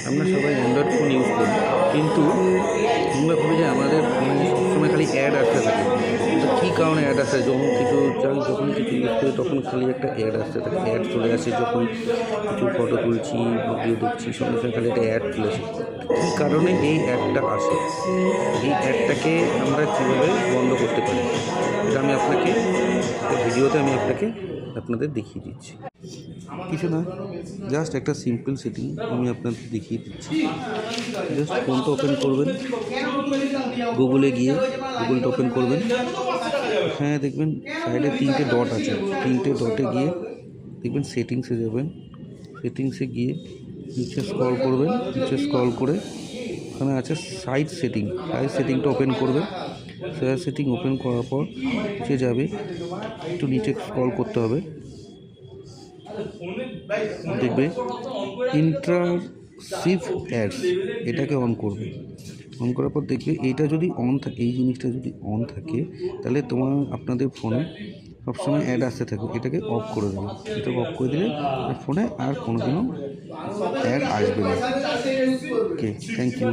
আমরা সবাই Android phone use করি, কিন্তু আমরা ভাবি যে আমাদের ফোনে সবসময় খালি অ্যাড আসতে থাকে। তো কী কারণে অ্যাড আসে? যখন কিছু যখন কিছু ইউজ করি তখন খালি একটা অ্যাড আসতে থাকে, অ্যাড চলে আসে। যখন কিছু ফটো তুলছি, ভিডিও দেখছি, সঙ্গে সঙ্গে খালি একটা অ্যাড চলে আসে। কী কারণে এই অ্যাডটা আসে? এই অ্যাডটাকে আমরা কীভাবে বন্ধ করতে পারি, এটা আমি আপনাকে ভিডিওতে আপনাদের দেখিয়ে দিচ্ছি। কিছু না, জাস্ট একটা সিম্পল সেটিং আমি আপনাদের দেখিয়ে দিচ্ছি। জাস্ট ফোনটা ওপেন করবেন, গুগলে গিয়ে গুগলটা ওপেন করবেন। হ্যাঁ, দেখবেন সাইডে 3টে ডট আছে, 3টে ডটে গিয়ে দেখবেন সেটিংসে যাবেন। সেটিংসে গিয়ে নিচে স্ক্রল করবেন, নিচে স্ক্রল করে ওখানে আছে সাইড সেটিং। সাইড সেটিংটা ওপেন করবেন। সাইড সেটিং ওপেন করার পর নিচে যাবে, একটু নিচে স্ক্রল করতে হবে, দেখবে ইন্ট্রাসিভ অ্যাডস, এটাকে অন করবে। অন করার পর দেখবে এইটা যদি অন থাকে, এই জিনিসটা যদি অন থাকে, তাহলে আপনাদের ফোনে সবসময় অ্যাড আসতে থাকবে। এটাকে অফ করে দেবে। এটাকে অফ করে দিলে ফোনে আর কোনোদিনও অ্যাড আসবে না। ওকে, থ্যাংক ইউ।